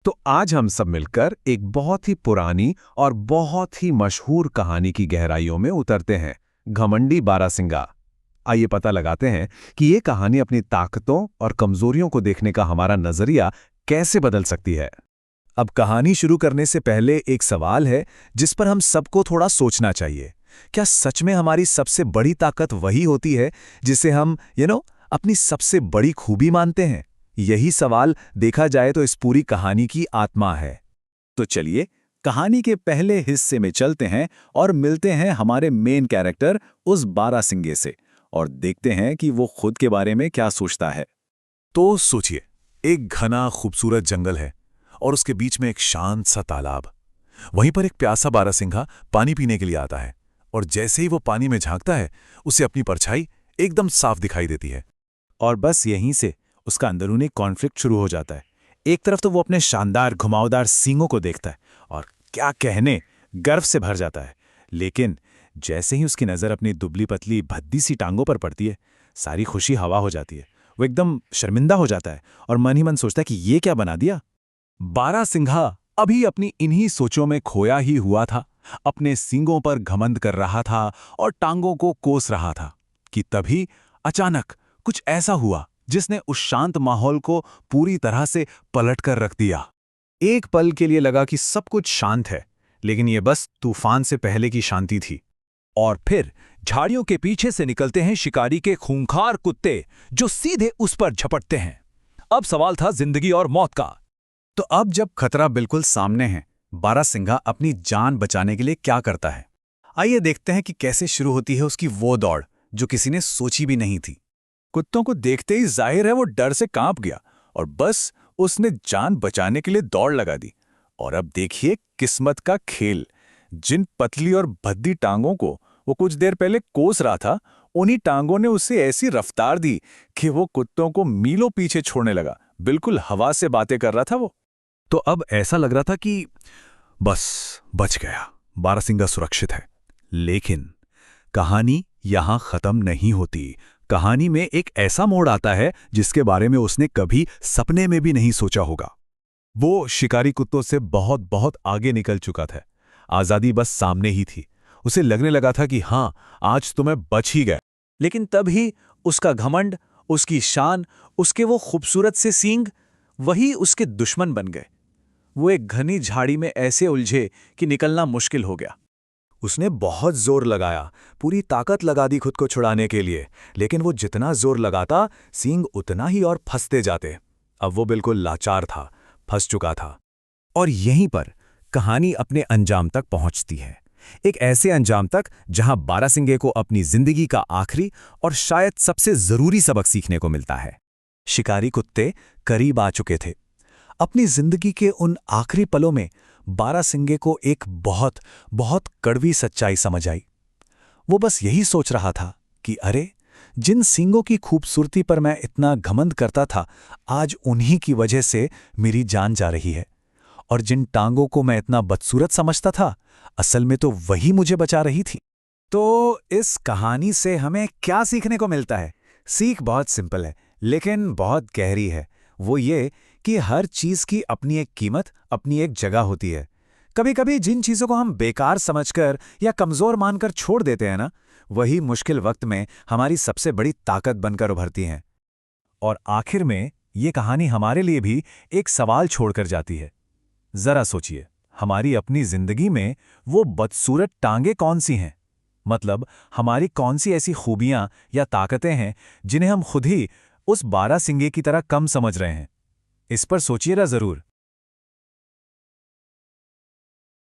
तो आज हम सब मिलकर एक बहुत ही पुरानी और बहुत ही मशहूर कहानी की गहराइयों में उतरते हैं, घमंडी बारासिंगा। आइए पता लगाते हैं कि ये कहानी अपनी ताकतों और कमजोरियों को देखने का हमारा नजरिया कैसे बदल सकती है। अब कहानी शुरू करने से पहले एक सवाल है जिस पर हम सबको थोड़ा सोचना चाहिए। क्या सच में हमारी सबसे बड़ी ताकत वही होती है जिसे हम अपनी सबसे बड़ी खूबी मानते हैं? यही सवाल देखा जाए तो इस पूरी कहानी की आत्मा है। तो चलिए कहानी के पहले हिस्से में चलते हैं और मिलते हैं हमारे मेन कैरेक्टर उस बारासिंगे से और देखते हैं कि वो खुद के बारे में क्या सोचता है। तो सोचिए, एक घना खूबसूरत जंगल है और उसके बीच में एक शांत सा तालाब। वहीं पर एक प्यासा बारासिंगा पानी पीने के लिए आता है और जैसे ही वो पानी में झांकता है उसे अपनी परछाई एकदम साफ दिखाई देती है। और बस यहीं से उसका अंदरूनी कॉन्फ्लिक्ट शुरू हो जाता है। एक तरफ तो वो अपने शानदार घुमावदार सींगों को देखता है और क्या कहने, गर्व से भर जाता है। लेकिन जैसे ही उसकी नज़र अपनी दुबली पतली भद्दी सी टांगों पर पड़ती है, सारी खुशी हवा हो जाती है। वो एकदम शर्मिंदा हो जाता है और मन ही मन सोचता है कि ये क्या बना दिया। बारासिंगा अभी अपनी इन्हीं सोचों में खोया ही हुआ था, अपने सींगों पर घमंड कर रहा था और टांगों को कोस रहा था कि तभी अचानक कुछ ऐसा हुआ जिसने उस शांत माहौल को पूरी तरह से पलट कर रख दिया। एक पल के लिए लगा कि सब कुछ शांत है, लेकिन ये बस तूफान से पहले की शांति थी। और फिर झाड़ियों के पीछे से निकलते हैं शिकारी के खूंखार कुत्ते जो सीधे उस पर झपटते हैं। अब सवाल था जिंदगी और मौत का। तो अब जब खतरा बिल्कुल सामने है, बारासिंगा अपनी जान बचाने के लिए क्या करता है? आइए देखते हैं कि कैसे शुरू होती है उसकी वो दौड़ जो किसी ने सोची भी नहीं थी। कुत्तों को देखते ही जाहिर है वो डर से कांप गया और बस उसने जान बचाने के लिए दौड़ लगा दी। और अब देखिए किस्मत का खेल। जिन पतली और भद्दी टांगों को वो कुछ देर पहले कोस रहा था, उन्हीं टांगों ने उसे ऐसी रफ्तार दी कि वो कुत्तों को मीलों पीछे छोड़ने लगा। बिल्कुल हवा से बातें कर रहा था वो। तो अब ऐसा लग रहा था कि बस बच गया, बारासिंगा सुरक्षित है। लेकिन कहानी यहां खत्म नहीं होती। कहानी में एक ऐसा मोड़ आता है जिसके बारे में उसने कभी सपने में भी नहीं सोचा होगा। वो शिकारी कुत्तों से बहुत बहुत आगे निकल चुका था। आजादी बस सामने ही थी। उसे लगने लगा था कि हां, आज तो मैं बच ही गया। लेकिन तभी उसका घमंड, उसकी शान, उसके वो खूबसूरत से सींग वही उसके दुश्मन बन गए। वो एक घनी झाड़ी में ऐसे उलझे कि निकलना मुश्किल हो गया। उसने बहुत जोर लगाया, पूरी ताकत लगा दी खुद को छुड़ाने के लिए, लेकिन वो जितना जोर लगाता सींग उतना ही और फंसते जाते। अब वो बिल्कुल लाचार था, फंस चुका था। और यहीं पर कहानी अपने अंजाम तक पहुंचती है। एक ऐसे अंजाम तक जहां बारासिंगे को अपनी जिंदगी का आखिरी और शायद सबसे जरूरी सबक सीखने को मिलता है। शिकारी कुत्ते करीब आ चुके थे। अपनी जिंदगी के उन आखिरी पलों में बारासिंगे को एक बहुत बहुत कड़वी सच्चाई समझ आई। वो बस यही सोच रहा था कि अरे, जिन सींगों की खूबसूरती पर मैं इतना घमंड करता था, आज उन्हीं की वजह से मेरी जान जा रही है। और जिन टांगों को मैं इतना बदसूरत समझता था, असल में तो वही मुझे बचा रही थी। तो इस कहानी से हमें क्या सीखने को मिलता है? सीख बहुत सिंपल है लेकिन बहुत गहरी है। वो ये कि हर चीज की अपनी एक कीमत, अपनी एक जगह होती है। कभी-कभी जिन चीजों को हम बेकार समझकर या कमजोर मानकर छोड़ देते हैं ना, वही मुश्किल वक्त में हमारी सबसे बड़ी ताकत बनकर उभरती हैं। और आखिर में ये कहानी हमारे लिए भी एक सवाल छोड़कर जाती है। जरा सोचिए, हमारी अपनी जिंदगी में वो बदसूरत टांगे कौन सी हैं? मतलब हमारी कौन सी ऐसी खूबियां या ताकतें हैं जिन्हें हम खुद ही उस बारासिंगे की तरह कम समझ रहे हैं? इस पर सोचिएगा जरूर।